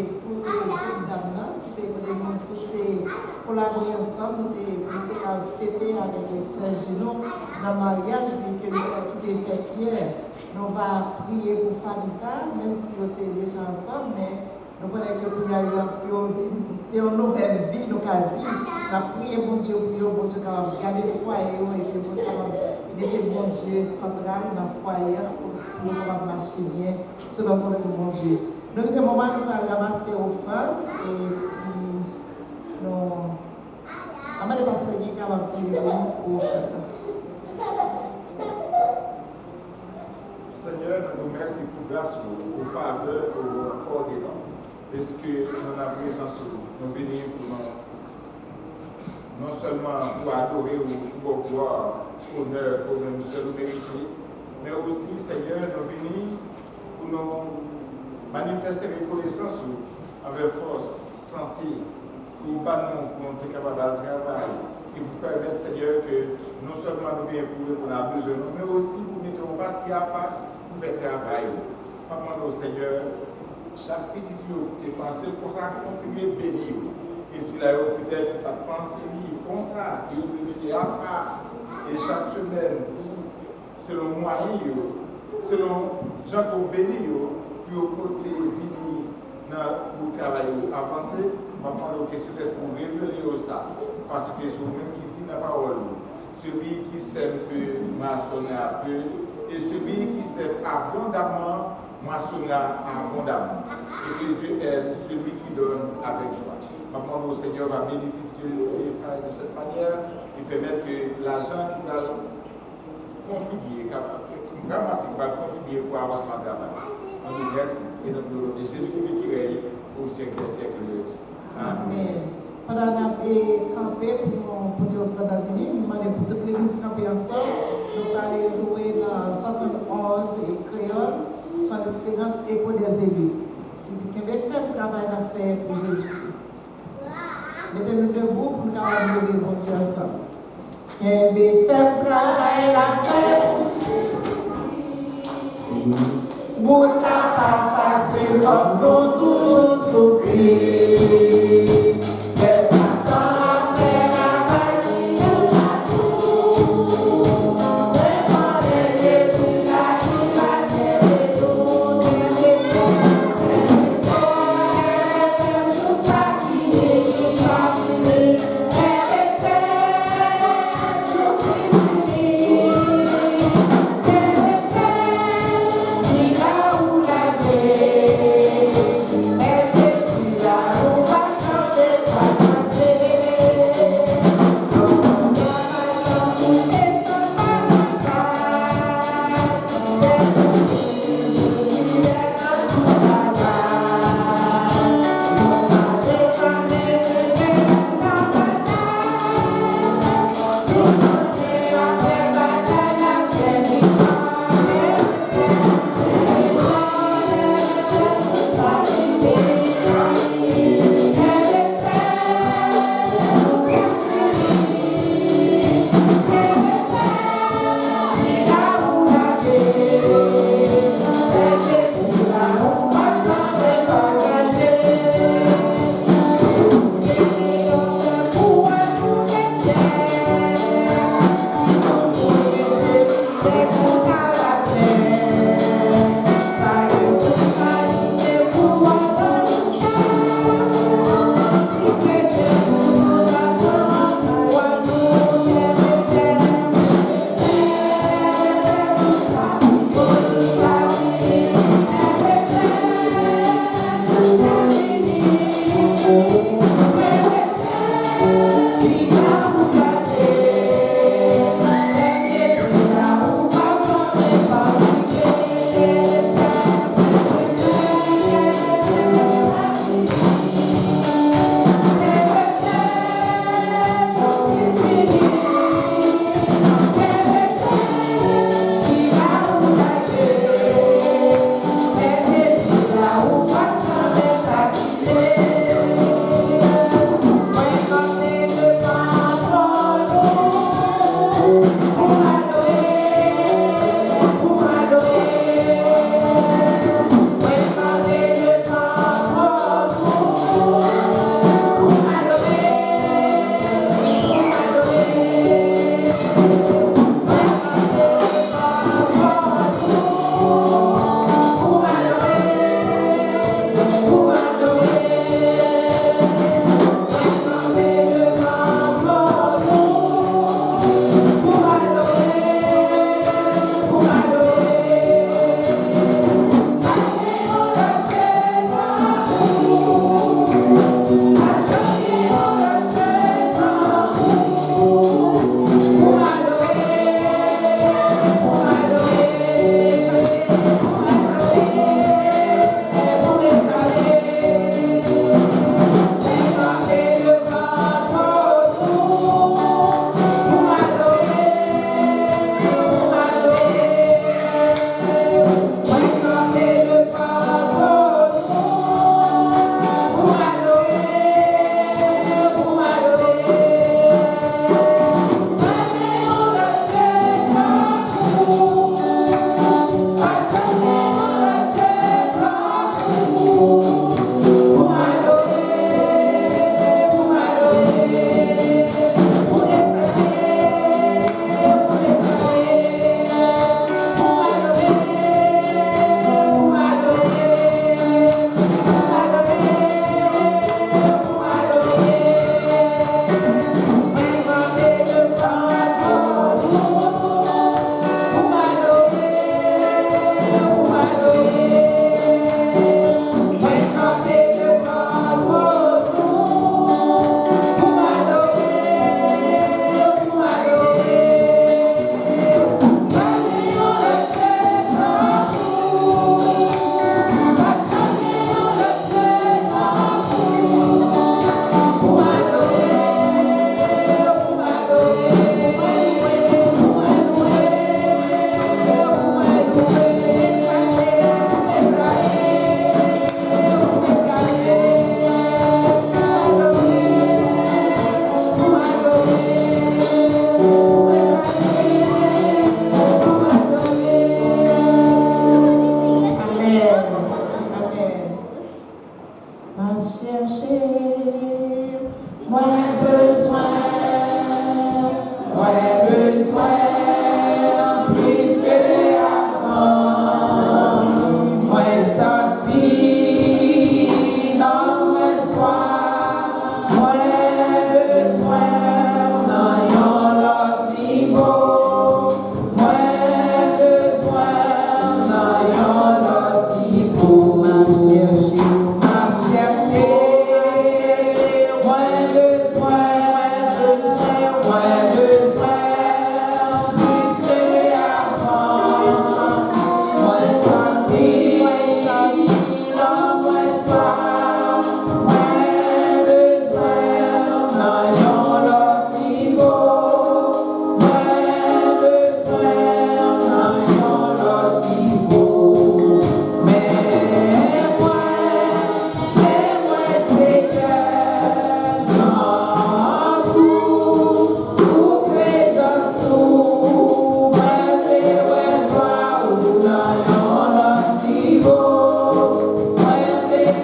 toutes les dames qui étaient tous collaboré ensemble, nous avons fêté avec les sœurs Gino dans le mariage qui était fait hier. Nous allons prier pour Fabissa, même si on était déjà ensemble, mais nous connaissons que pour c'est une nouvelle vie, nous avons dit, nous avons prié pour Dieu, pour Dieu, pour garder le foyer, et puis pour mettre bon Dieu central dans le foyer, pour pouvoir marcher bien, selon le bon Dieu. Nous avons un moment où nous allons ramasser offrande, et puis nous. Amade pasteur qui est capable de prier pour Seigneur, nous vous remercions pour grâce, pour faveur, pour ordonnance. Parce que nous avons présence, nous venons pour non seulement pour adorer ou pour gloire, honneur, pour nous seuls mériter, mais aussi, Seigneur, nous venons pour nous manifester reconnaissance avec force, santé, pour nous être capables de travail et pour permettre, Seigneur, que non seulement nous bien pour qu'on a besoin, mais aussi pour mettre un parti à part pour faire travail. Demandons au Seigneur, chaque petit lieu qui est pensé pour ça, continuer à bénir. Et si là, peut-être pas penser comme ça, et vous mettez à part, et chaque semaine, selon moyen, selon gens qui ont béni, pour côté venir pour travailler, avancer. Maman, que c'est pour révéler ça. Parce que c'est vous-même qui dit la parole. Celui qui sème peu, moissonnera peu. Et celui qui sème abondamment, moissonnera abondamment. Et que Dieu aime celui qui donne avec joie. Maman, le Seigneur va bénéficier de cette manière et permettre que l'argent qui va contribuer, ramasser, va contribuer pour avancement de travail. Nous vous remercions et nous glorifions de Jésus qui règne au siècle des siècles. Amen. Pendant qu'on a campé pour dire au frère d'avenir, nous demandons pour toute l'église camper ensemble. Nous allons louer dans 71 et créole, son espérance écho des élus. Il dit qu'il y a fait travail à faire pour Jésus. Mettez-nous debout pour nous louer pour Dieu ensemble. Qu'il y a fait travail à faire pour Jésus. Nous n'avons pas facile, comme toujours souffrir. Jésus, là, m'a cherché, moi besoin, plus que avant, moi senti dans mon soir, moi besoin dans l'autre niveau, moi besoin dans l'autre niveau, m'a cherché, moi besoin, plus que avant, moi senti dans mon soir, moi besoin dans l'autre niveau, moi besoin dans l'autre niveau, mais moi c'est que dans tout présence, moi besoin ou dans l'autre niveau, moi besoin ou dans l'autre niveau, moi c'est que dans tout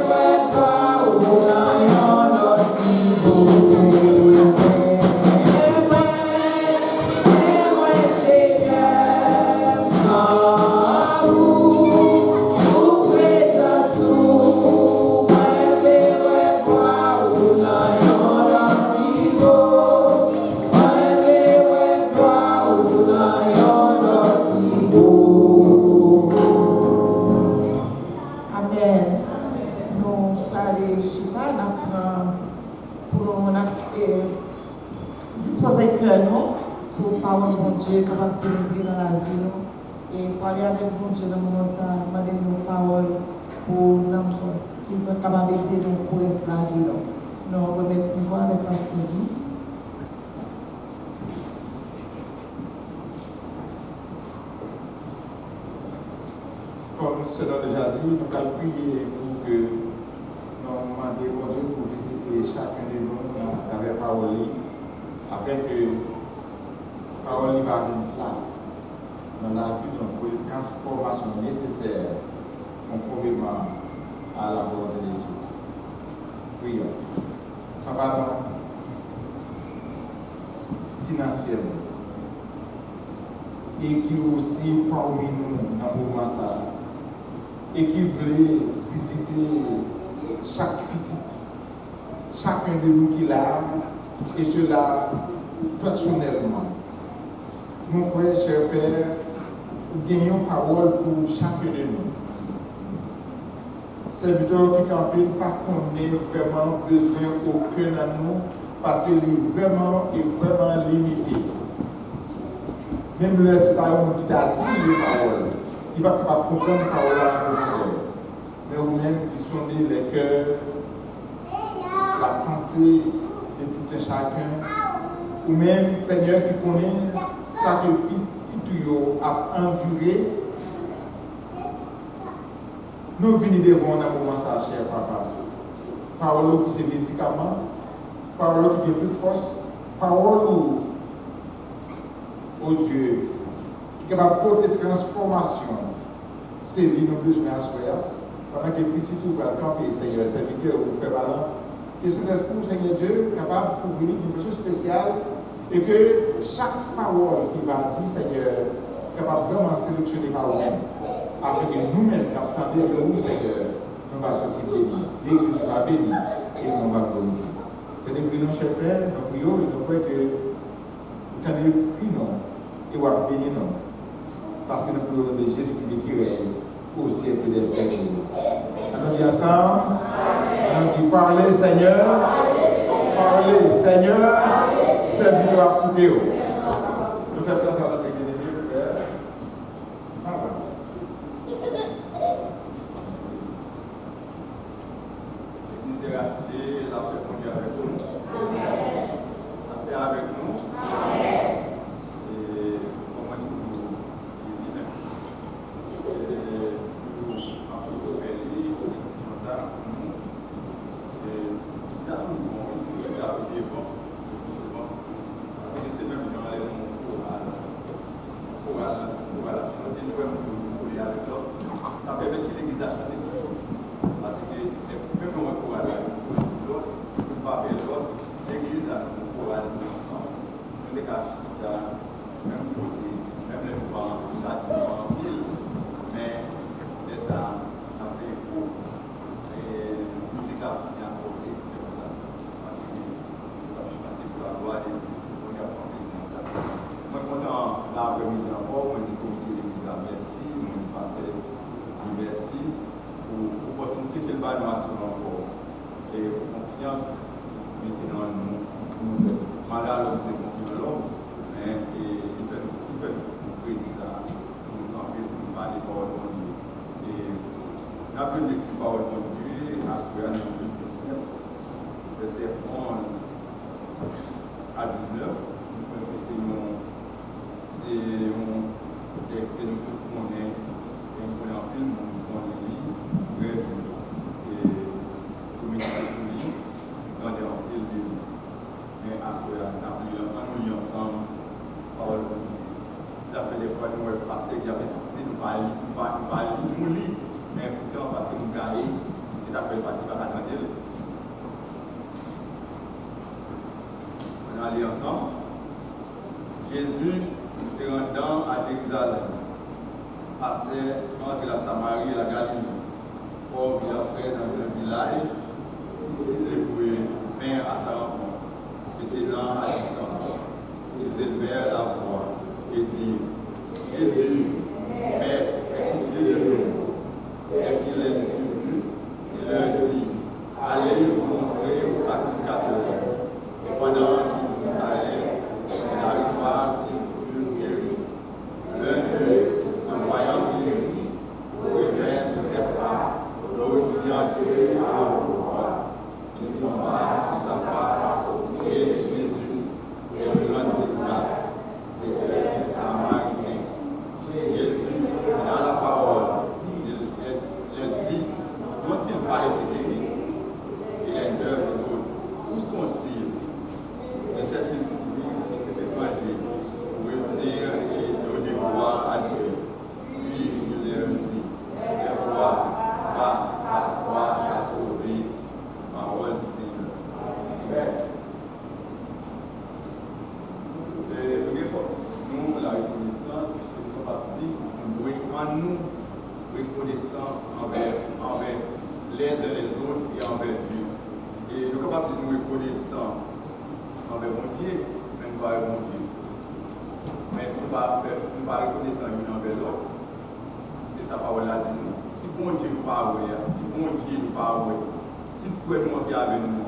présence, moi besoin ou dans l'autre niveau, moi besoin ou dans l'autre niveau. Amen. Nous parlons chita, pour disposer le cœur pour parler de Dieu capable de pénétrer dans la vie nous et parler avec bon Dieu dans le moment ça, demander nos paroles pour nous qui peut capable d'aider nous pour rester la vie nous. Nous remettons nous avec Pasteur Guy. Comme cela déjà dit, nous allons prier pour que nous demandions bon Dieu pour visiter chacun de nous à travers parole, afin que parole va avoir une place dans la vie pour une transformation nécessaire conformément à la volonté de Dieu. Prions. Papa, financièrement, et qui aussi parmi nous dans le moment ça, et qui voulait visiter chaque petit, chacun de nous qui l'a, et cela personnellement. Nous croyons, cher Père, gagnons parole pour chacun de nous. Serviteur qui campagne, pas qu'on ait vraiment besoin aucun de nous, parce qu'il est vraiment limité. Même le citoyen qui t'a dit les paroles, il va pas comprendre les paroles à la mais vous-même qui sondez les cœurs, la pensée de tout un chacun, ou même Seigneur qui connaît ça que petit tuyau a enduré, nous venons devant un moment ça, cher papa. Parole qui c'est médicament, parole qui a toute force, parole oh Dieu, qui est capable de porter transformation, c'est lui nos besoins à soi. Pendant que petit tout va camper, Seigneur, serviteur ou frère Valant, que cet esprit, Seigneur Dieu, capable de couvrir d'une façon spéciale et que chaque parole qui va dire, Seigneur, capable vraiment sélectionner par nous-mêmes, afin que nous-mêmes, qui attendons de vous, Seigneur, nous va sortir bénis, l'Église va bénir et nous va glorifier. C'est-à-dire que nous, cher Père, nous prions et nous croyons que quand nous prions, et on va bénir nous. Parce que nous prions de Jésus qui règne au siècle des siècles. On dit ensemble, on dit parlez Seigneur, serviteur à côté. Nous faisons place à notre bien-aimé frère. L'église est rachetée, la paix mondiale avec nous. La paix avec nous. Et comment nous Ça permet que l'église a chanté. Parce que même on va confiance maintenant nous fait. Malgré l'homme, c'est confiance dans l'homme, mais il fait prédire ça pour nous parler de parole de Dieu. Et nous avons une lecture parole de Dieu, à ce que nous 17, verset 11 à 19. C'est un texte que nous connaissons, nous connaissons en film, nous connaissons très bien. Et nous mettons sur lui, nous avons en film de lui. Mais à ce moment-là, nous lisons ensemble, parole de Dieu. Ça fait des fois, nous avons passé, qui avaient insisté, nous parlons, nous lisons, mais pourtant, parce que nous gagnons, et ça fait partie de la attendre. On va aller ensemble. Jésus, se rendant à Jérusalem, passait entre la Samarie et la Galilée. Or, il entrait dans un village, les pouvait venir à sa rencontre. C'était là à distance. Ils élevèrent la voix et dirent: Jésus, Maître, écoutez de nous. Et qu'il est venu, il leur dit: Allez vous montrer au sacrificateur. Et pendant qu'ils allaient, il arriva qu'il fut guéri. L'un d'eux, en voyant guéri, revint sur ses pas, l'autre vit entrer à haute voix. Il tomba sur sa face, et Jésus, et lui rendit grâce. C'était un Samaritain. Jésus, dans la parole, il dit dont il va être guéri. Et les deux où sont-ils? Et c'est c'était pas dit. Pour revenir et donner gloire à Dieu. Puis il leur dit: les rois, va, ta foi t'a sauvé. Parole du Seigneur. Amen. Nous, la reconnaissance, c'est capable de dire en nous reconnaissants envers les uns les autres et envers Dieu. Et nous sommes capables de nous reconnaissants envers mon Dieu, mais nous pas mon Dieu. Mais si nous ne sommes pas reconnaissants l'un envers l'autre, c'est sa parole là dit nous. Si bon Dieu nous parle, si bon Dieu nous parle, si frère nous qui avec nous, nous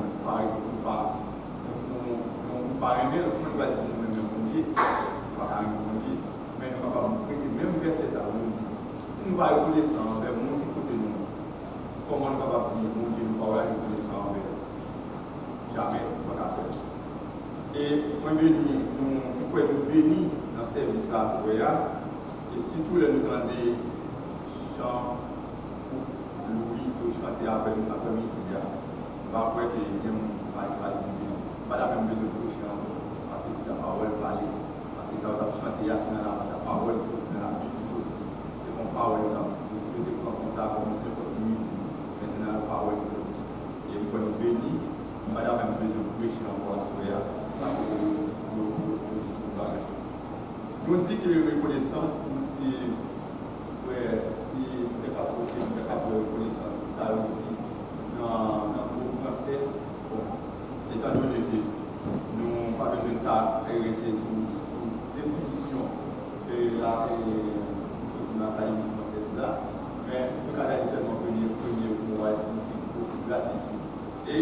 pas aimer, nous va dire nous même bon Dieu, pas aimer bon Dieu, mais nous sommes capables de prêter même verset ça nous dit. Si nous ne sommes pas reconnaissants envers mon Dieu côté nous, comment nous sommes capables de dire mon Dieu nous parle reconnaissants envers nous? Jamais, pas capable. Et moi nous pouvons nous bénir dans ce service là, et surtout les nous entendre chant Louis pour chanter après-midi. On va voir que les gens ne pas la même besoin de chant parce que la parole parle. Parce que ça va chanter, la parole sortit dans la Bible, c'est comme parole dans comme ça, comme musique, mais c'est dans la parole qui sortit. Et nous pouvons nous bénir, pas la même besoin de prêcher encore à ce parce que nous dit que la reconnaissance, si vous êtes approché de la reconnaissance, ça nous dit dans le français, étant donné que nous n'avons pas besoin d'arrêter sous définition de la langue française là, mais nous avons seulement premier mot à signifier aussi gratitude. Et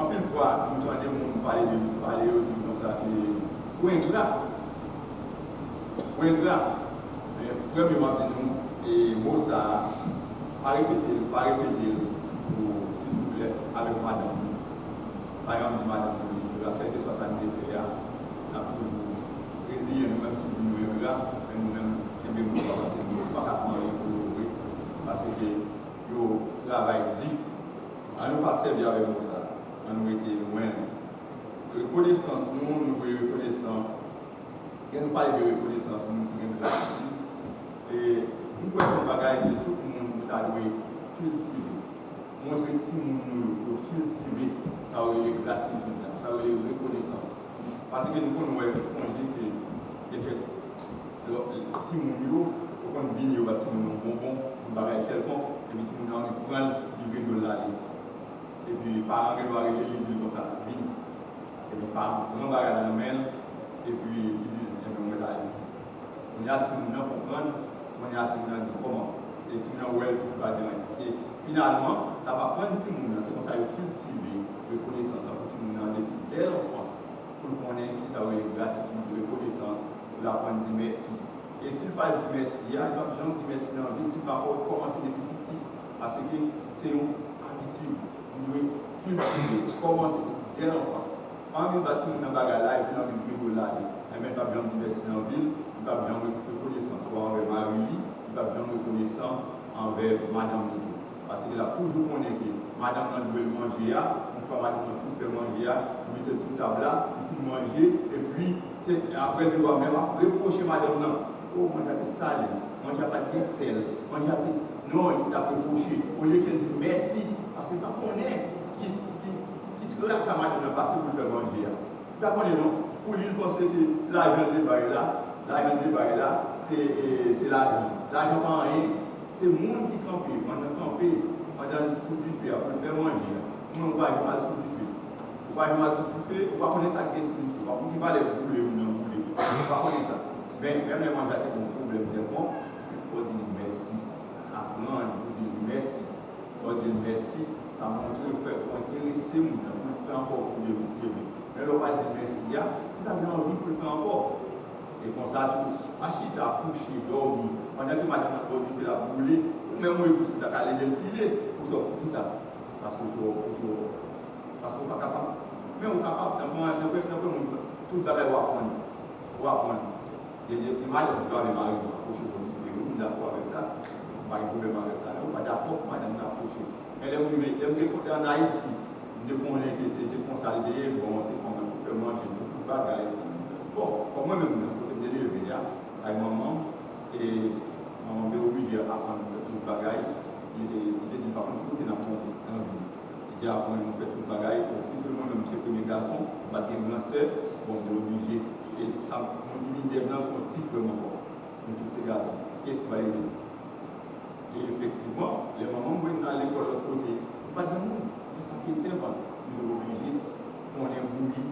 en plus de fois, nous entendons parler comme ça, ou ingrat. Premièrement, nous, et mot ça, pas répéter, s'il vous plaît, avec madame. Par exemple, madame, quel que soit sa défait, nous résilier nous-mêmes si nous sommes là, mais nous-mêmes, qui nous parce que nous ne pouvons pas pour parce que le travail dit, on ne pas servir avec nous ça. On nous était loin. Reconnaissance, nous reconnaissons. Quand nous parlons de reconnaissance, nous avons gratitude. Et nous pouvons faire que tout le monde a dû cultiver. Montrer que nous cultiver, ça aurait eu gratitude, ça aurait eu reconnaissance. Parce que nous pouvons dire que si nous avons vigné, nous avons bonbon, nous avons quelconque, et puis nous avons prendre du là. Et puis, par exemple, il va arriver, il dit comme ça, vite. Et puis, par exemple, on va regarder dans le mail, et puis, il dit, on va aller. On y a dit, on comprendre, on y a dit, on dit comment. Et on va dire, finalement, la va prendre si c'est comme ça, il cultive, reconnaissance. dire merci, il n'y a pas de gens qui disent merci dans la vie, si par contre commencer depuis petit, parce que c'est une habitude, vous devez cultiver, commencer dès l'enfance. Quand on bâtit une bagarre là, et puis on dit là, et même pas besoin de dire merci dans la ville, il n'y a pas besoin de reconnaissance envers Marie, il n'y a pas besoin de reconnaissance envers Madame Nico. Parce qu'il a toujours connu que Madame Nico doit manger, on fait Madame Nico fait manger, il met sous table là, il faut manger, et puis après il doit même reprocher Madame Nico. Oh, moi j'ai salé, moi j'ai pas de sel, moi j'ai non, il t'a reproché. Au lieu qu'elle dise merci, parce que pas qu'on est qui te la camarade de passer pour faire manger. Pas qu'on est non. Pour lui, il pensait que l'argent de bail là, c'est l'argent. L'argent pas rien. C'est le monde qui campe, on a campé, on a le sous du feu pour faire manger. Nous, on va aller sous du feu. On va aller sous du feu, on va connaître ça qui est sous du feu. On va aller bouler ou non bouler. On va connaître ça. Mais même les manger, c'est un problème de bon. Il faut dire merci. Apprendre, il faut dire merci. On dit merci, ça montre le fait qu'on est intéressé, on peut le faire encore pour le monsieur. Mais on va dire merci, on a envie de le faire encore. Et comme ça, tout, achita, coucher, dormir, pendant que madame a dit la bouler, ou même moi, je suis allé le piler, pour ça, pour ça. Parce qu'on n'est pas capable. Mais on est capable, tout le monde, on va apprendre. Et madame doit aller marier, on est d'accord avec ça. Pas de problème avec ça. On n'est pas d'accord, madame n'a approché. Mais les côtés en Haïti, de connaître que c'était consolidé, bon, c'est quand même pour faire manger beaucoup de bagailles. Bon, pour moi-même, je suis élevé avec maman, et maman est obligée d'apprendre tout le bagaille. Il était dit, par contre, tout est dans la vie. Il dit, apprendre à faire tout le bagaille. Donc, si tout le monde, même ses premiers garçons, va être une grande sœur, bon, on est obligé. Et ça, on dit, des blancs sont sifflement pour tous ces garçons. Qu'est-ce qui va aider? Et effectivement, les mamans vont dans l'école de l'autre côté, pas de monde, ils sont servants, ils sont obligés, on est bouilli,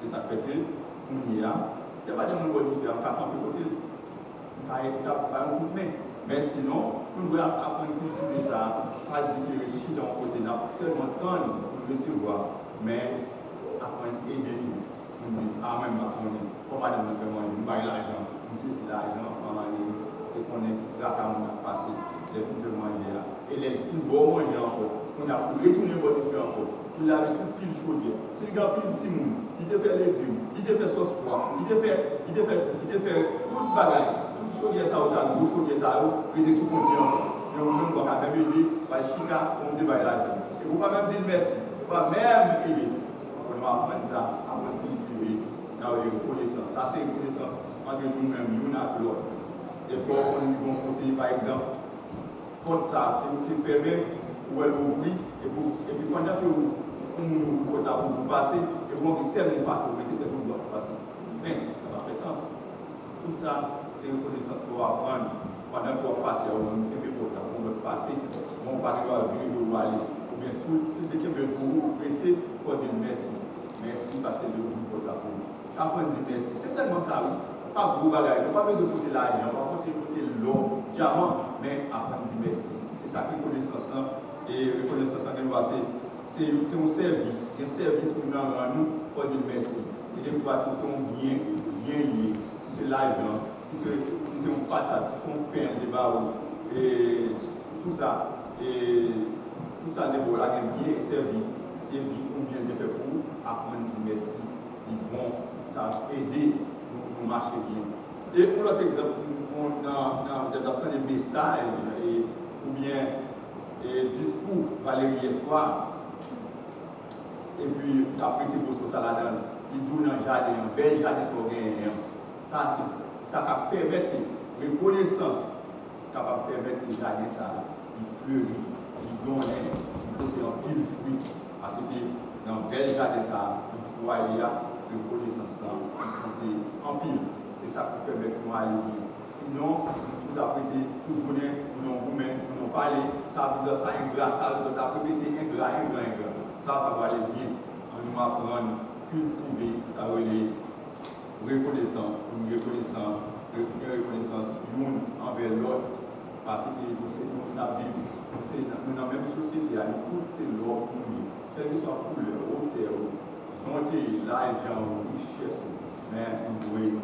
et ça fait que, on y est là, il n'y a pas de monde qui fait un cap un peu côté, on a un coup de main, mais sinon, on doit apprendre à cultiver ça, pas dire que le chien d'un côté, n'a seulement temps pour recevoir, mais apprendre à aider tout. On dit, ah, même apprendre, comment on fait manger, on va l'argent, on sait si l'argent, c'est qu'on est là quand on a passé les films de manger là. Et les films vont manger encore. On a retourné votre film encore. Il avait tout pile chaudière. Si le gars pile Simon, il te fait légumes, il te fait sauce pois, il te fait tout le bagage. Tout chaudière ça aussi, tout chaudière ça, il était sous confiance. Et on ne peut pas même aider, par Chica, on dit bah l'argent. Et vous ne pouvez pas même dire merci. Vous ne pouvez pas même aider. On va apprendre ça, apprendre à cultiver, dans les reconnaissances. Ça c'est une reconnaissance entre nous-mêmes, nous et l'autre. Des fois, on y va côté, par exemple, comme ça, qui est fermé, ou elle ouvre, et puis pendant que vous passez, et vous qui sert de passer, vous mettez des bouts pour passer. Mais ça va faire sens. Tout ça, c'est une connaissance pour apprendre. Pendant qu'on passe, on veut passer, on va pas vivre ou aller. Ou bien sûr, si quelqu'un veut vous presser, il faut dire merci. Merci parce que vous pour la peau. Apprendre à dire merci. C'est seulement ça, oui. Pas gros bagaille, pas besoin de côté l'argent, pas besoin de côté l'or, diamant, mais apprendre à dire merci. C'est ça que reconnaissance et reconnaissance en droit, c'est un service, un service pour nous rendre nous pour dire merci. Et des fois, tout c'est un bien lié. Si c'est l'argent, si c'est une patate, si c'est un pain, des barreaux, et tout ça, des voilà, un bien et service, c'est bien de faire pour apprendre à dire merci. Ils vont ça aider nous marcher bien. Et pour l'autre exemple, on a des messages ou bien discours Valérie Espoir, et puis après tu poses ça là-dedans, il dit dans le jardin, un bel jardin sur le ça va permettre reconnaissance, capable de permettre que le jardin ça, il fleurit, il donne, il porte en pile fruit, parce que dans le bel jardin ça, il faut aller à reconnaissance ça, en pile. C'est ça qui permet de nous aller bien. Sinon, tout après, tout journée, nous n'avons pas parlé, ça veut dire ça ingrat, ça veut dire répéter ingrat. Ça va aller bien. On nous apprend à cultiver, ça veut dire reconnaissance, une reconnaissance l'une envers l'autre. Parce que nous sommes dans la vie, nous sommes dans la même société, tout c'est l'ordre pour nous. Quelle que soit la couleur, hauteur, l'argent, richesse, mais nous devons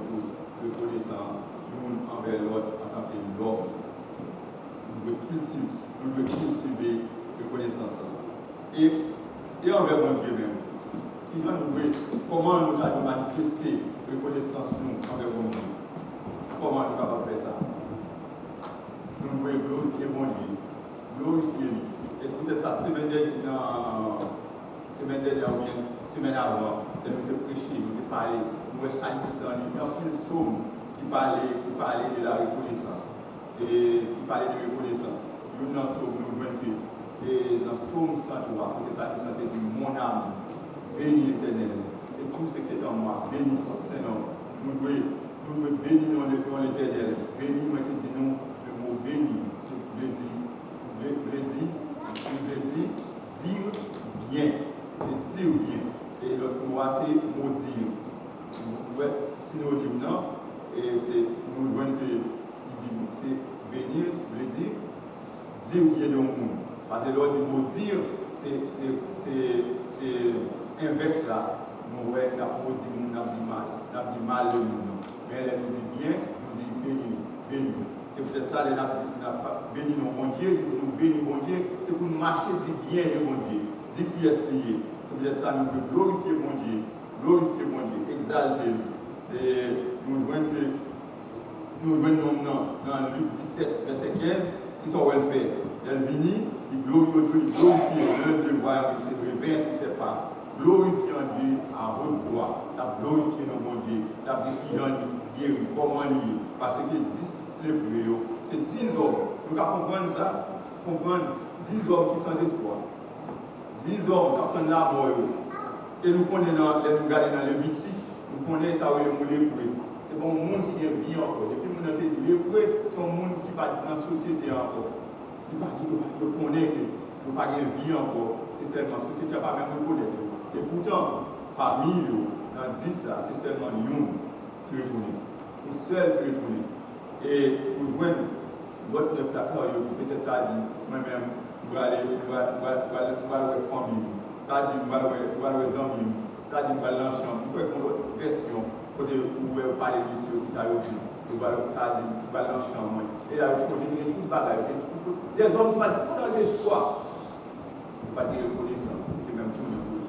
reconnaissance l'un envers l'autre en tant que l'homme. Nous devons cultiver reconnaissance. Et envers mon Dieu même. Comment nous allons manifester reconnaissance envers mon Dieu? Comment nous allons faire ça? Nous devons glorifier mon Dieu. Glorifier lui. Et c'est peut-être ça, semaine dernière ou bien semaine avant, nous avons prêché, nous avons parlé, nous avons salissé dans les psaumes qui parlait de la reconnaissance. Et qui parlait de reconnaissance. Nous dans le psaume, nous voyons que dans le psaume 103, côté ça, dit mon âme, bénis l'Éternel. Et tout ce qui est en moi, bénis son Saint-Nom. Nous devons bénir l'Éternel. Bénis, nous te disons le mot béni. Dire bien. C'est dire bien. Et l'autre mot, c'est maudire. Ouais, synonyme, non? Et c'est, nous devons c'est bénir, dire bien de monde. Parce que l'autre maudire, c'est inverse là. Nous voyons la maudit, nous avons dit mal de nous. Mais elle nous dit bien, nous dit béni. C'est peut-être ça, elle n'a pas béni nos bon Dieu, nous béni mon Dieu, c'est pour nous marcher, dit bien de mon Dieu, dit qui est lié. C'est peut-être ça, nous pouvons glorifier mon Dieu, exalter lui. Et nous voyons dans Luc 17, verset 15, qui sont le fait. Elle vient, il glorifie l'un de voir que c'est revers sur ses pas. Glorifiant Dieu en haute voix, la glorifier nos bon Dieu, la dit qu'il en guérit, comment lié, parce que 10 lépreux, c'est 10 hommes. Nous allons comprendre ça, 10 hommes qui sont sans espoir. 10 hommes qui attendent la mort. Et nous connaissons, nous regardons dans le Lévitique, nous connaissons ça où les lépreux. C'est pas un monde qui est vie encore. Depuis que nous avons dit lépreux, c'est un monde qui va dans la société encore. Nous ne connaissons pas de vie encore. C'est seulement la société qui n'a pas même reconnaître. Et pourtant, parmi eux, dans 10 là, c'est seulement un qui retourne. Un seul qui retourne. Et pour joindre l'autre 9 là, peut-être ça a dit, moi-même, je vais aller voir la famille. Ça a dit, je vais aller les amis. Ça a dit, je vais aller dans la chambre. Vous pouvez prendre l'autre version, côté où vous parlez de monsieur, qui ça a dit. Ça a dit, je vais aller dans la chambre. Et là, je dis, tout le bagage. Des hommes qui vont sans espoir. Pas de reconnaissance, même tout le monde.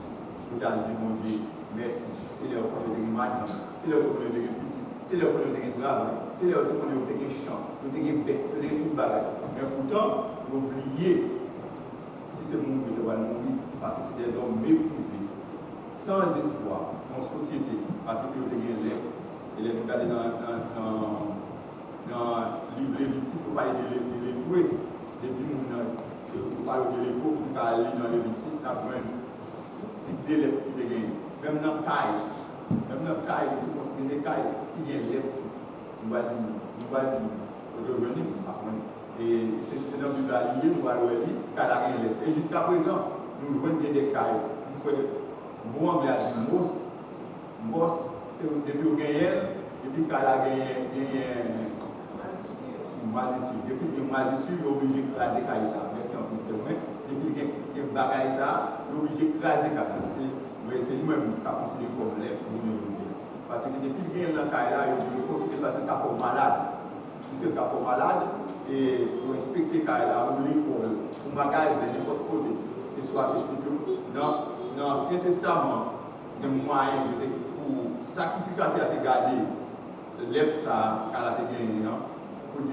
Vous allez dire, mon Dieu, merci. C'est leur qu'on est madame, c'est leur qu'on est petit, c'est leur qu'on est travail, c'est leur qu'on est champ, qu'on est bête, qu'on est tout le bagage. Mais pourtant, vous oubliez, si c'est le monde qui doit mourir, parce que c'est des hommes méprisés, sans espoir, dans la société, parce que vous avez l'air. Et là, vous regardez dans le livre Lévitique, vous parlez de l'épreuve, depuis vous parlez de l'époque, vous allez dans les visites, vous avez un petit délai qui est gagné. Même dans le caille, vous avez des cailles qui viennent l'être. Nous allons revenir, et c'est dans le Bible allié, nous allons le lire, car la gagne l'être. Et jusqu'à présent, nous voyons des cailles. Vous anglais a dit Moss, c'est depuis vous gagnez, et puis car la gagne. Depuis que Mazissur est obligé de craser Kaïsa, merci en plus, c'est vrai. Depuis que les bagailles ça, il est obligé de craser Kaïsa. C'est lui-même qui a considéré comme l'air pour nous dire. Parce que depuis qu'il y a un cas là, il est considéré comme un cas malade. Puisque le cas malade, et pour inspecter Kaïsa, ou l'école, ou magasin, n'importe côté, c'est soit dans l'Ancien Testament, des moyens pour sacrificateur à garder, lève ça, qu'elle a gagné, non? Pour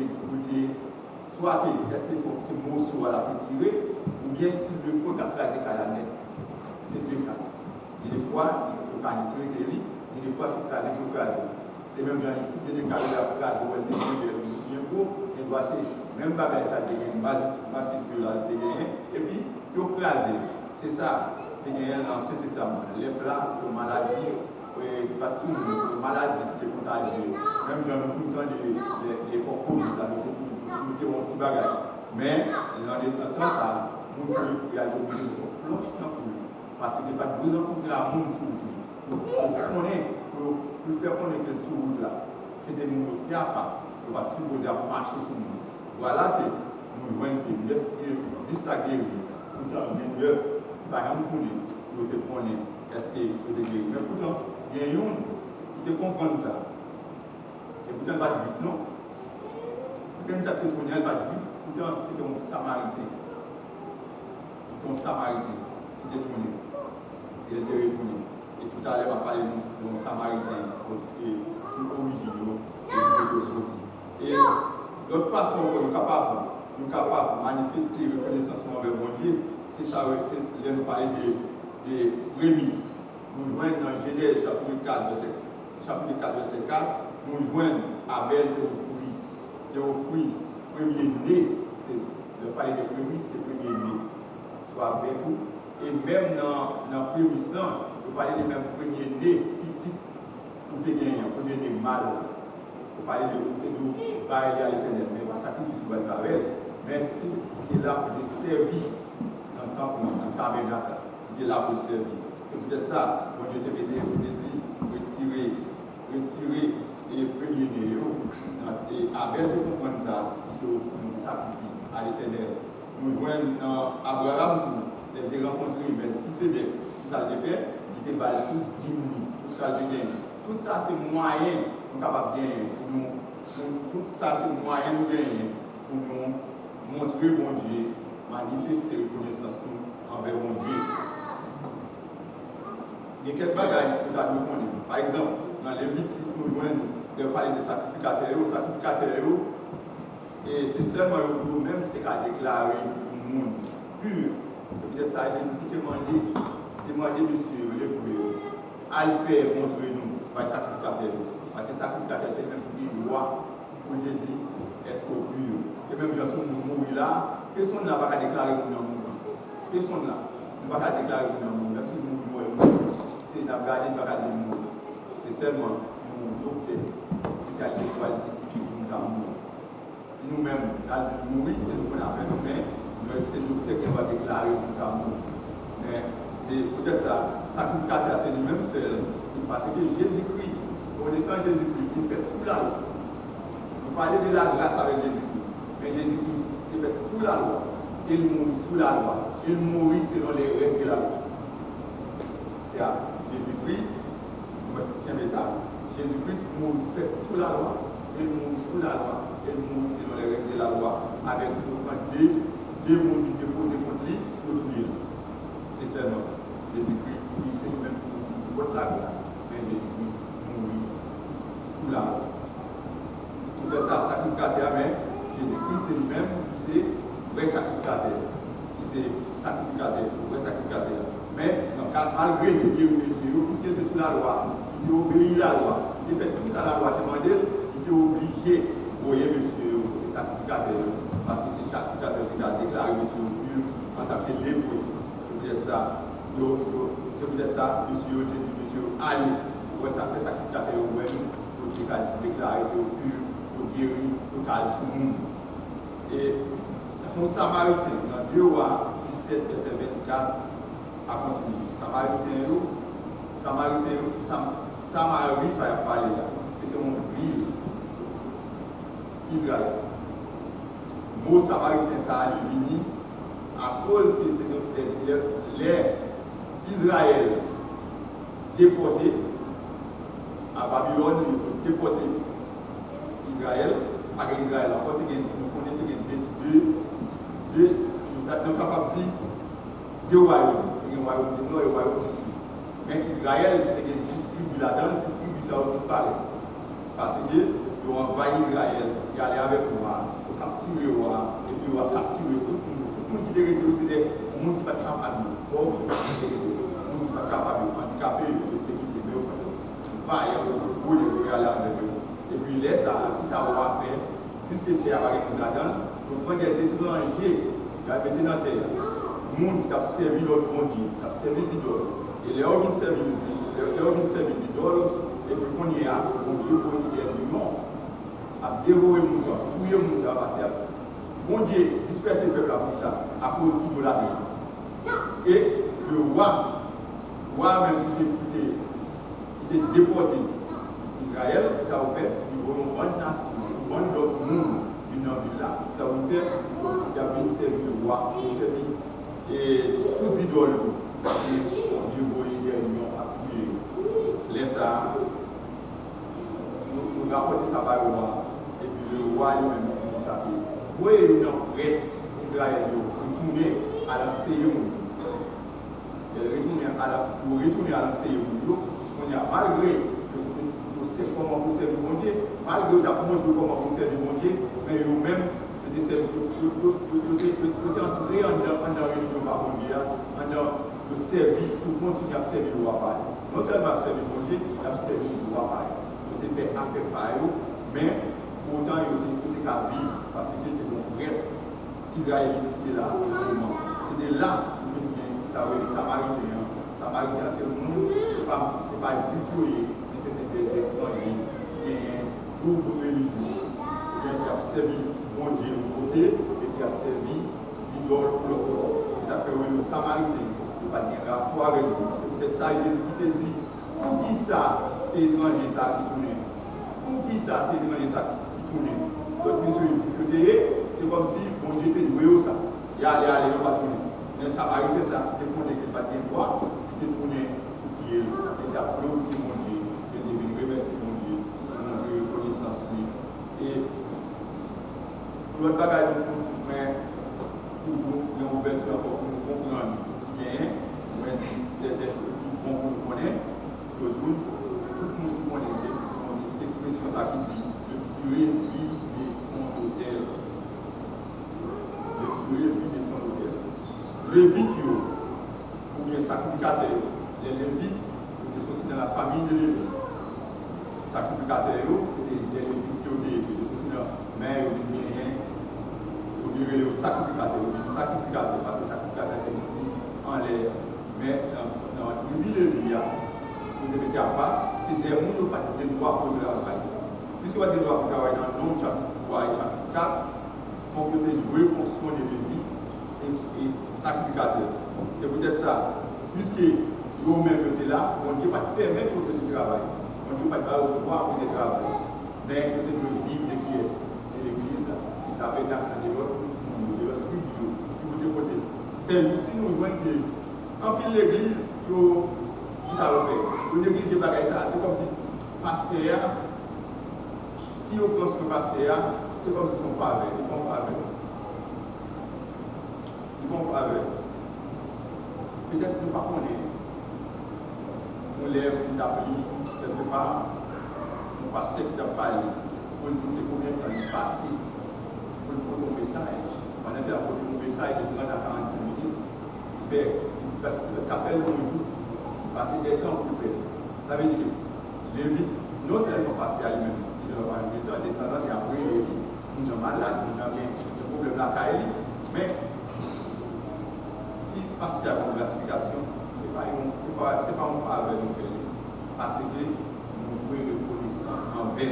soit est-ce que c'est morceau à la tirer, ou bien s'il le faut qu'à placer à la net. C'est deux cas. Il y a des fois, il faut pas traiter lui, il y a des fois, c'est placer pour placer. Et même gens ici, il y a des cas où la place où elle est bien beau, il doit ser, même bagage ça devient massif là, et puis, il faut placer. C'est ça, il y a dans l'Ancien Testament. Les plats, c'est une maladie. Pas de soucis, c'est une maladie qui est contagieuse. Même si on a tout le temps des concours, nous avons un petit bagage. Mais dans le temps, ça, nous il y a des obligés de plonger dans le monde. Parce qu'il n'y a pas de rencontrer la monde sur le route. Pour faire connaître que sur route là, que des gens qui n'ont pas, on va supposer à marcher sur le monde. Voilà que nous voyons que nous devons distinguer. Pourtant, nous devons, par exemple, nous devons est-ce que vous avez guéri. Mais pourtant, il y a une qui te comprend ça. Et pourtant, pas juif, non. Pourtant, ça fait tourner, pas juif. Pourtant, c'était un samaritain. C'était un samaritain qui était tourné. Et il était retourné. Et tout à l'heure, on va parler d'un samaritain qui est original et qui est sorti. Et l'autre façon qu'on est capable de manifester reconnaissance envers mon Dieu, c'est ça, c'est là nous parler des prémices. Nous joignons dans Genèse chapitre 4, verset 4, nous joignons Abel Théophile, premier-né. De parler des prémices, c'est premier-né. Soit Abel. Et même dans le prémisse, nous parlons des mêmes premiers-nés, petits, pour te gagner, premier-né mâle. Nous parlons de bailler à l'éternel, mais pas sacrifice pour le travail, mais qui est là pour te servir dans le temple, dans le tabernacle. Il est là pour te servir. C'est peut-être ça, moi je te dit, retirer les premiers-nés. Et Abel te comprendre ça, c'est un sacrifice à l'éternel. Nous voyons Abraham, il a rencontré qui se fait, ça le fait, il était battu tout 10 000, tout ça le gagne. Tout ça c'est moyen pour nous capables de gagner, tout ça c'est moyen de gagner pour nous montrer bon Dieu, manifester reconnaissance envers bon Dieu. Il y a quelques bagages que nous avons connaître. Par exemple, dans les Lévitique, nous voyons parler des sacrificateurs, et c'est seulement nous-mêmes qui avons déclaré le monde pur. C'est peut-être ça, Jésus qui demandé monsieur, le prêtre, à le faire, montrez-nous, par sacrificateur. Parce que sacrificateur, c'est le même qui dit roi, pour dire, est-ce qu'on pur. Et même quand nous mourons là, personne n'a pas déclaré que nous mourons. Personne n'a pas déclaré que nous mourons. Même si nous mourons, c'est n'a pas gardé, pas dire nous. C'est seulement nous, docteur, spécialité pour dire que nous sommes morts. Si nous-mêmes, nous mourir, c'est nous qu'on a fait nous-mêmes. C'est le docteur qui va déclarer comme ça. Mais c'est peut-être ça, sacrificateur, c'est lui-même seul. Parce que Jésus-Christ, connaissant Jésus-Christ, il fait sous la loi. Vous parlez de la grâce avec Jésus-Christ. Mais Jésus-Christ, il fait sous la loi. Il mourit sous la loi. Il mourit selon les règles de la loi. C'est à Jésus-Christ, tiens ça. Jésus-Christ mourit fait sous la loi. Il mourit sous la loi. Il mourit selon les règles de la loi. Avec deux mots qui déposent contre lui pour tuer. C'est seulement ça. Jésus-Christ, c'est lui-même contre la grâce. Mais Jésus-Christ mourit sous la loi. Tout ça, sacrificateur, mais Jésus-Christ, c'est lui-même qui c'est vrai sacrificateur. Qui c'est sacrificateur, vrai sacrificateur. Mais malgré tout ce qui est monsieur, puisqu'il était sous la loi, il était obéi à la loi. Il fait tout ça la loi demandait, il était obligé de voyer monsieur le sacrificateur. Parce que c'est sacrificateur qui a déclaré monsieur pur en tant que lépreux. C'est peut-être ça. C'est peut-être ça, monsieur, je dis monsieur, allez, pour ça fait sacrificateur au moins, pour qu'il a déclaré pur, pour guérir, pour qu'il a sous le monde. Et mon Samaritain, dans 2 Rois 17, verset 24, a continué. Samaritain, Samarie, ça a parlé là. C'était une ville Israël. Le mot Samaritain, ça a venu à cause que c'était les Israël déportés à Babylone, ils ont déporté Israël. Avec Israël, on connaît nous capables de dire deux royaumes. Il y a un royaume du nord et un royaume du sud. Mais Israël qui distribue là-dedans, distribution disparaît. Parce que ils ont envahi Israël, ils allaient avec le roi, pour capturer le roi, et puis ils ont capturé tout le monde. Tout le monde qui était retiré, c'est des gens qui ne sont pas capables, pauvres, les gens qui ne sont pas capables, handicapés, respectifs, mais vaillants, pour les aller avec eux. Et puis laisse ça, puis ça va faire, puisque tu es avec nous là-dedans, tu prends des étrangers, tu as mis dans la terre. Le monde qui a servi l'autre monde, qui a servi les idoles. Et les gens qui servent les idoles, et puis on y a, on Dieu pour dire non, à dévorer les gens, tuer les gens, parce que bon Dieu disperse le peuple pour ça, à cause de l'idolâtrie. Et le roi même qui était déporté Israël, ça va faire une bonne nation, une bonne monde d'une ville là. Ça va faire, il y a bien servi le roi, il servir et toutes les idoles. Et Dieu voulait des unions à prier. Laisse ça. Nous rapporter ça par le roi. Et puis le roi lui-même dit ça. Oui, il prêtre Israël retourner à la cérémonie. Pour retourner à la cérémonie, on y a malgré comment vous servez mon Dieu, malgré comment vous servez mon Dieu, mais vous-même, vous êtes entré en religion par mon Dieu, en servir, pour continuer à servir le roi. Non seulement à servir mon Dieu, mais à servir le roi. Vous êtes fait affaire par eux, mais pourtant, vous êtes qu'à vivre parce que c'était mon prêtre israélite qui était là au moment. C'était là où il vient, ça veut dire Samaritain. Samaritain, c'est le monde, c'est pas juif, mais c'est des étrangers qui ont un groupe religieux, qui a servi mon Dieu de côté et qui a servi Sidol de l'autre côté. C'est ça que le Samaritain ne pas de rapport avec vous. C'est peut-être ça, Jésus qui te dit, pour qui ça, c'est étranger ça qui tourne. Pour qui ça, c'est étranger ça qui tourne. Donc, monsieur, c'est comme si mon Dieu était doué au ça. Il y a allé, il va tourner. Mais Samaritain, ça, qui te tourne, qui n'a pas de droit, qui te tourne sous pied, qui t'a glorifié mon Dieu, qui est devenu remercier mon Dieu, pour montrer reconnaissance. Et l'autre bagage, pour vous, une ouverture pour nous comprendre bien, des choses qui vont nous connaître, tout le monde connaît, cette expression ça qui dit le curé vit de son hôtel. Le curé vit de son hôtel. Lévite, ou bien sacrificateur, les Lévites étaient sortis dans la famille de Lévi. Sacrificateur, c'était des Lévites qui étaient sortis dans la mère ou bien rien. Au lieu de sacrificateur, parce que sacrificateur c'est en l'air. Mais dans la tribu de Lévi, vous devez dire pas, c'est des gens qui n'ont pas de droit pour travailler. Puisque vous avez des droits pour travailler dans le nom chapitre 3 et chapitre 4, il faut que vous ayez une fonction de Lévi et sacrificateur. C'est peut-être ça. Puisque vous-même êtes là, on ne peut pas permettre de travailler. On ne peut pas le pouvoir de travailler. Mais vous devez vivre de qui est de l'église. Vous avez dans l'autre vidéo. C'est aussi nous voyons que en pile l'église, qui ça va faire? Une église, c'est comme si pasteur, si on pense que pasteur, c'est comme si son faveur, ils font faveur. Peut-être que nous ne pas connaître. On lève, on t'appelle, quelque part, mon pasteur qui t'a parlé, pour nous dire combien de temps il est passé, pour nous porter un message. Pendant qu'il a porté mon message, il est à 45 minutes, il fait le café le jour, il passe des temps pour faire. Ça veut dire que Lévi, non seulement passer à lui-même, il doit avoir un temps, de temps en temps, après Lévi, il est malade, il a bien des problèmes là, mais si passer à la gratification, ce n'est pas un faveur de faire, parce que nous pouvons reconnaître en vain.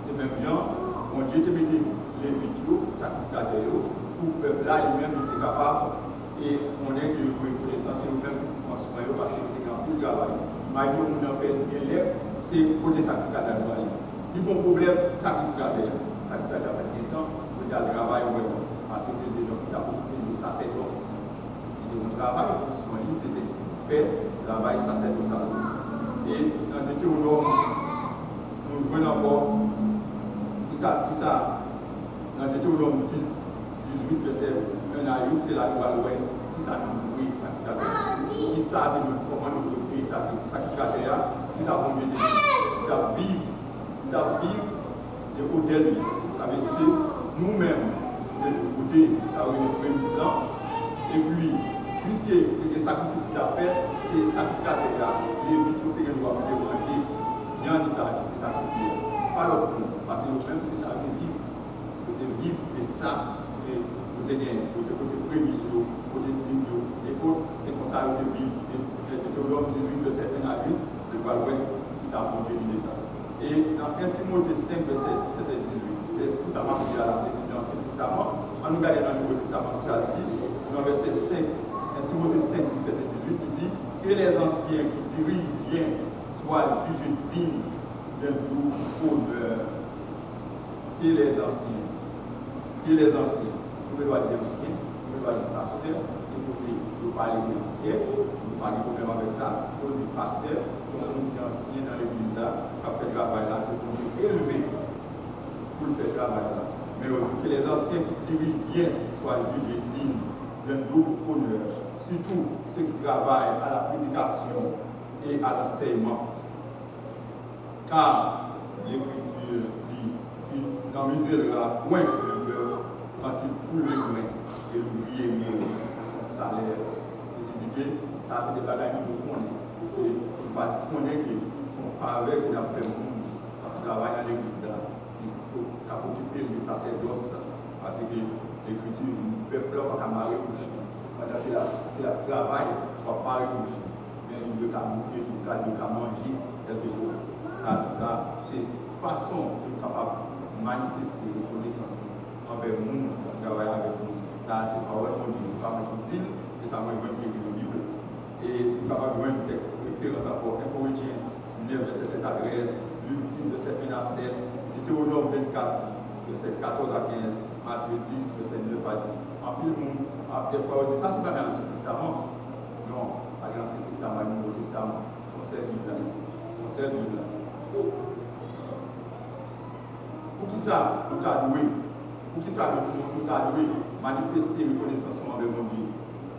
C'est même gens, mon Dieu te mettait les vidéos, sacrificateurs, pour le peuple là, lui-même, il était capable, et on est de reconnaissance, et nous-mêmes, en ce moment, parce qu'il était en plus de travail. Malgré qu'on a fait bien l'air, c'est côté sacrificateur. Il y a un problème, sacrificateur. Sacrificateur, pas de temps, pour le travail, parce que les gens qui ont le sacerdoce. Le travail fonctionnaliste était fait, le travail sacerdotal. Et dans le Deutéronome, nous voyons encore, dans le Deutéronome 18, verset 1 à 8, c'est la loi qui s'appelle sacrificateur. Qui savent comment nous payer sacrificateur, qui savent mieux il doit vivre de hôtel. Ça veut dire que nous-mêmes, de notre côté, ça veut dire président. Et puis, puisque les sacrifices qu'il a fait, c'est sacrificateur, les vitres qui doivent demander, bien de ça, de sacrifier. Pas l'autre, parce que nous-mêmes, c'est ça, de vivre. De vivre de ça, côté prémission, côté digne, et c'est comme ça que vivre. Deutéronome 18, verset 1 à 8, le Balouin qui s'apprend de ça. Et dans 1 Timothée 5, verset 17 et 18, tout ça marche à l'Ancien Testament. On nous regarde dans le Nouveau Testament, ça dit, dans verset 5, 1 Timothée 5, 17 et 18, il dit que les anciens qui dirigent bien soient jugés dignes d'un doux honneur. Que les anciens, vous pouvez dire anciens, vous pouvez dire pasteur, et vous pouvez parler d'anciens. Pas de problème avec ça. Pour les pasteurs, si on est ancien dans l'église, qui a fait le travail là, qui est élevé pour le faire travail là. Mais que les anciens qui dirigent bien soient jugés dignes d'un double honneur, surtout ceux qui travaillent à la prédication et à l'enseignement. Car l'Écriture dit, tu n'en mesureras point le bœuf quand il foule le grain et l'ouvrier mérite son salaire. Ceci dit que ça, c'est des bagages de connaître. Et on va connaître son faveur qu'il a fait au monde, qui travaille dans l'église, qui a occupé le sacerdoce, parce que l'Écriture, le bœuf là, va marier au chien. Pendant qu'il a travaillé, il va marier au chien. Mais il doit monter, il doit manger quelque chose. Ça, tout ça, c'est une façon de capable de manifester les connaissances envers le monde qui travaille avec nous. Ça, c'est pas moi qui dis, c'est pas moi qui dis, c'est ça moi qui dis dans la Bible. Et nous capable de même quelques références encore. 1 Corinthiens 9, verset 7 à 13, Luc 10, verset 1 à 7, Deutéronome 24, verset 14 à 15, Matthieu 10, verset 9 à 10. En plus, des fois, on dit ça, c'est pas dans l'Ancien Testament. Non, pas dans l'Ancien Testament, le Nouveau Testament. On sait le Bible. On sait le Bible. Pour qui ça, nous t'a doué? Pour qui ça, nous t'a doué? Manifester une connaissance envers mon Dieu.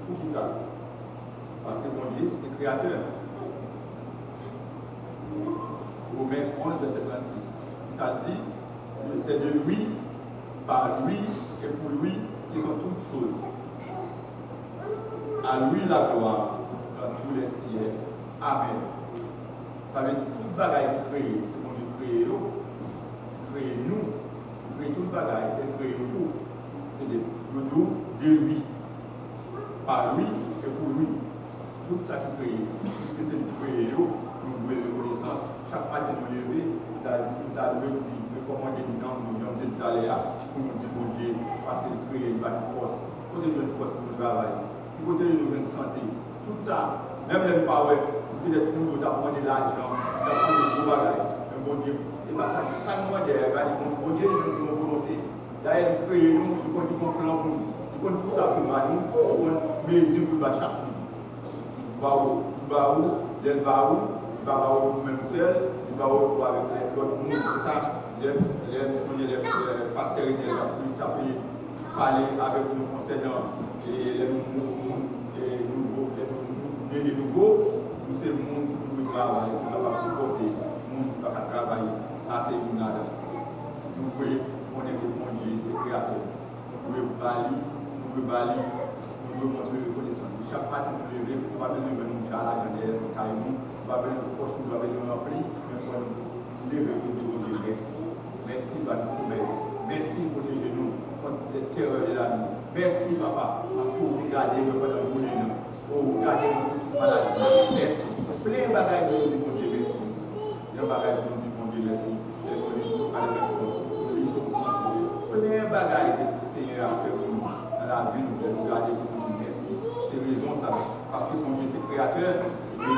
Pour qui ça? Parce que mon Dieu, c'est créateur. Romains 11, verset 36. Ça dit, c'est de lui, par lui et pour lui qui sont toutes choses. À lui la gloire dans tous les siècles. Amen. Ça veut dire toute bagaille créée, c'est mon Dieu créé nous, créé nous, créé toute bagaille, et créé nous tout. C'est de lui, par lui et pour lui. Tout ça qui créé, puisque c'est du créé nous devons reconnaissance. Chaque matin nous lever, nous devons dire comment nous avons dit tout à l'heure, pour nous dire bon Dieu, parce qu'il crée une bonne force, côté de une force pour nous travailler, côté de une santé, tout ça, même les paroles. Peut-être nous devons prendre de l'argent, nous devons prendre des gros bagages. Mais bon Dieu, et pas ça nous demande, bon Dieu nous donne une volonté. D'ailleurs, nous créons, nous connaissons du plan pour nous. Nous connaissons tout ça pour nous, nous connaissons mesures pour chaque nous. Il va où, il va nous-mêmes seuls, il va où avec l'autre monde. C'est ça, les pasteurs qui ont parlé avec nous concernant les nouveaux. Nous sommes le monde qui travaille, qui va supporter, le monde qui va travailler. Ça, c'est une nada. Nous pouvons connaître mon Dieu, c'est créateur. Nous pouvons balayer, nous pouvons montrer reconnaissance. Chaque matin, nous lever, nous va venir nous à la janelle, nous caillons, nous va venir nous poste, nous va venir nous remplir, mais nous nous lever pour dire mon Dieu, merci. Merci, va nous soumettre. Merci pour protéger nous contre les terreurs de la nuit. Merci, papa, parce que vous regardez nous pendant le journée. Oh, regardez-nous. Merci. Plein de bagages de nous dire merci. Plein de bagages de nous dire merci. Les conditions à la conditions santé. Plein de bagages que le Seigneur a fait pour nous dans la vie. Nous devons regarder pour nous dire merci. C'est raison ça. Parce que mon Dieu, c'est créateur. Il est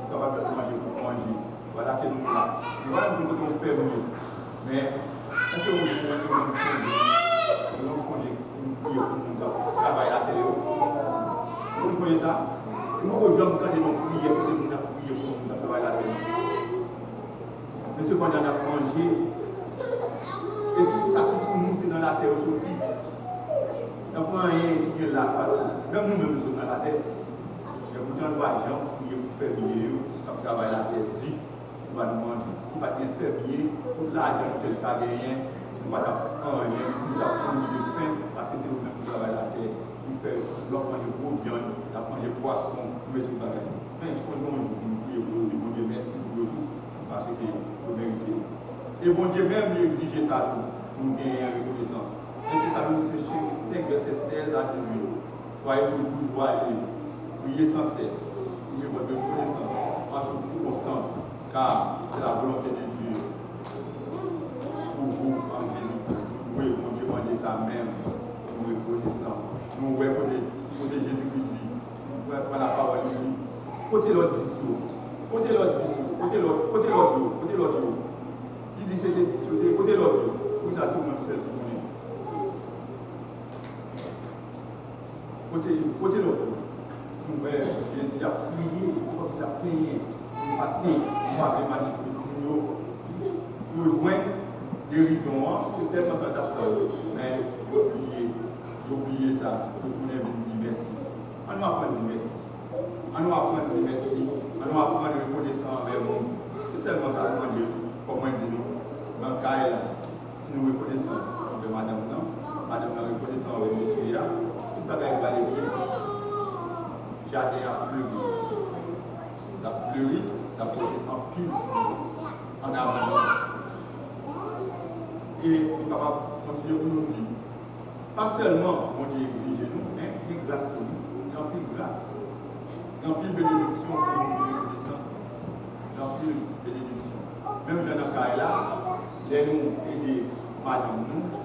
capable de manger pour manger. Voilà que nous là. Nous voilà que nous faire mieux. Mais est-ce que vous pouvez nous faire pour nous travailler à la télé. Vous voyez ça? Nous, aujourd'hui, quand nous prions, nous prions pour nous travailler à la télé. Mais ce qu'on a mangé, et tout ça qui sont nous, c'est dans la terre aussi. Il n'y a pas rien qui est là, parce que même nous-mêmes, nous sommes dans la terre. Il y a pourtant des gens qui pour faire bien, quand on travaille à la terre, on va nous manger. Si on va faire bien, tout l'argent que tu as gagné, on va t'apprendre rien, nous apprendre de faim, parce que c'est nous-mêmes qui travaillons la terre. Nous faisons manger gros viande, nous manger poisson, nous mettons tout bagage. Mais je pense que nous prions pour nous dire, bon Dieu, merci pour tout, parce que vous méritez. Et bon Dieu même lui exigeait ça pour nous gagner une reconnaissance. Et que ça nous fait 5, verset 16 à 18. Soyez toujours joyeux, priez sans cesse, exprimez votre reconnaissance en toutes circonstances, car c'est la volonté de Dieu pour vous en Jésus-Christ. Vous pouvez, mon Dieu, demander ça même, nous reconnaissons. Nous voyons côté Jésus-Christ dit, nous voyons prendre la parole, il dit, côté l'autre discours, côté l'autre jour. Il dit c'était discours, côté l'autre jour. Oui, ça c'est vous-même seul qui connaît. Côté l'autre jour. Nous voyons Jésus a prié, c'est comme s'il a prié. parce que nous avons magnifié nous joindre guérison, c'est seulement ça t'attend. Mais oubliez ça, vous pouvez dire merci. On nous apprend à dire merci. On nous apprend à dire merci. On nous apprend à reconnaissance envers nous. C'est seulement ça qu'on dit. Comment dire nous? Dans le cas là, si nous reconnaissons envers madame, madame nous reconnaissons envers monsieur, tout le bagage va aller bien. Jardin a fleuri. La fleurie, la porté en pile, en abondance. Et nous sommes capables de continuer pour nous dire, pas seulement, mon Dieu exige nous, mais il y a grâce pour nous, il y a une grâce, il y a une bénédiction pour nous, il y a une bénédiction. Même Jean Akaï là, les nous aider madame nous,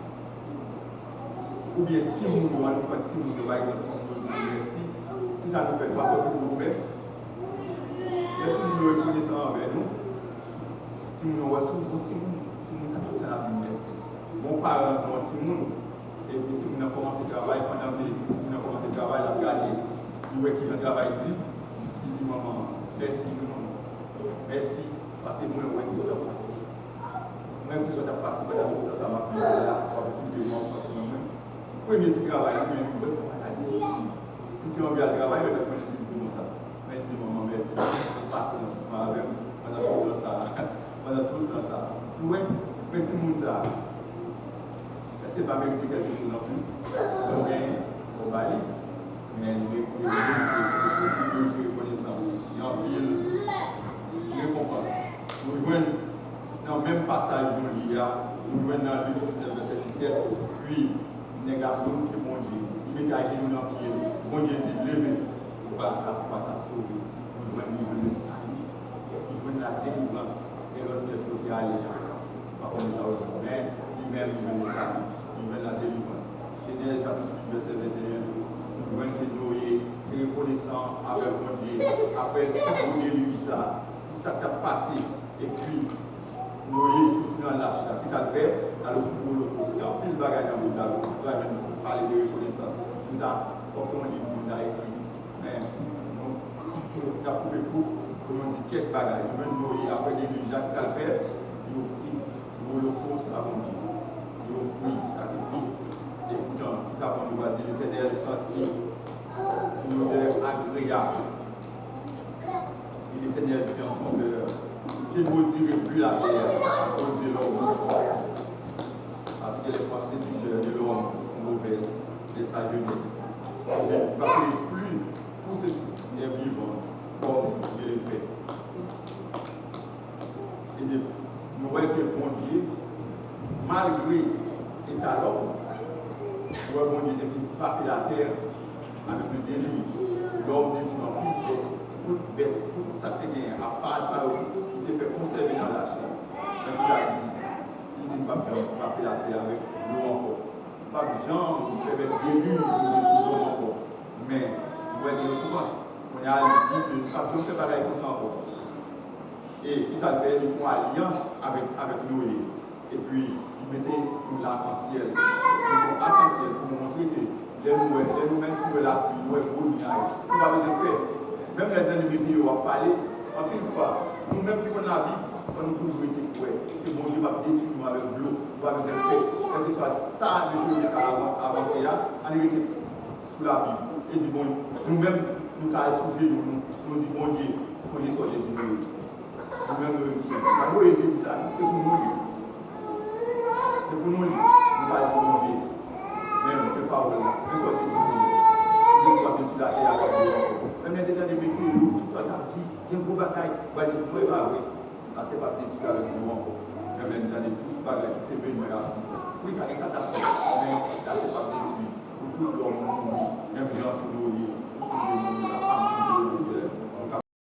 ou bien si nous devons nous prendre, si nous devons par exemple, si nous disons merci, si ça nous fait pas faire pour nous merci. Et si nous reconnaissons envers nous, si nous nous reconnaissons, si nous avons la vie merci. Mon parent, mon petit monde, et puis si nous avons commencé le travail pendant que si nous avons commencé le travail, il a regardé, il voit qu'il a travail dur, il dit maman, merci, maman, merci, parce que moi, je suis passé. Moi, je suis passé pendant tout ça, ça m'a pris là, pour plus de moi, parce que moi-même, premier petit travail, je me dis, tout le monde vient au travail, je me dis ça. Mais il dit maman, merci, patience, pendant tout ça, pendant tout ça. Oui, mais si vous ça, est-ce qu'il va mériter quelque chose en plus? On gagne au Bali, mais il mérite reconnaissance. Il y a une récompense. Nous jouons dans le même passage de l'IA, nous jouons dans le 19 verset 17, puis nous avons glorifié mon Dieu. Il met à genoux dans le pied. Mon Dieu dit, levez, va ta sauver. Nous jouons le salut, nous jouons la délivrance, et l'autre est aller. Mais lui-même, il veut le salut, il veut la délivrance. Genèse chapitre 8, verset 21, nous voyons que Noé est reconnaissant avec mon Dieu, après tout Dieu ça, tout ça qui a passé, et puis Noé est sorti dans l'arche, qui ça fait, alors pour le poste, il y a plus de bagages dans le monde, nous allons parler de reconnaissance, nous avons forcément dit que nous avons écrit, mais nous avons trouvé pour nous dire quelques bagages, nous avons Noé, après Dieu, qui ça fait, l'holocauste à mon Dieu. Il offrit sacrifice. Et pourtant, tout ça, on doit dire, l'Éternel sentit une odeur agréable. Et l'Éternel dit en son cœur, je ne maudirai plus la terre à cause de l'homme. Parce que les pensées du cœur de l'homme sont mauvaises de sa jeunesse. Je ne frapperai plus pour ce qui est vivant comme je l'ai fait. Et nous voyons que bon Dieu, malgré l'état d'homme, nous voyons bon Dieu qui frapper la terre avec le déluge. L'homme dit tu n'as plus toute bête, tout ça qui est à part ça, il te fait conserver dans la chair. Mais vous avez dit, il dit pas frapper la terre avec l'eau encore. Pas de gens qui peuvent être déluge au-dessus de l'eau encore. Mais vous voyez que on est à l'idée que nous savions faire pareil comme ça encore. Et qui ça fait, ils font alliance avec Noé. Et puis, ils mettaient l'arc-en-ciel. Ils font arc-en-ciel pour nous montrer que les nous-mêmes, si nous la pluie, nous sommes beaux nuages. Nous n'avons pas besoin de paix. Même les gens de météo ont parlé, en une fois, nous-mêmes qui connaissons la Bible, on nous toujours été coués. Que mon Dieu va détruire nous avec l'eau. Nous n'avons pas besoin de paix. Quel que soit ça, météo qui a avancé là, on est resté sous la Bible. Et dit, bon, nous-mêmes, nous avons soufflé de nous. Nous dit, bon Dieu, on est sur les Noé. Nous-mêmes, quand nous avons dit ça, c'est pour nous. C'est pour nous. Nous allons dire bon Dieu. Mais on ne peut pas voir là. Mais soit dit ici. Dieu va bien sur la terre avec nous. Même les gens de météo, tout ça, t'as dit, il y a un gros bagaille. Nous allons dire, la terre va bien sur avec nous encore. Même les gens de tout bagaille, tout est venu à dire. Oui, il y a une catastrophe. Mais la terre va bien sur. Pour tout l'homme, même les gens sur l'eau, tout le monde.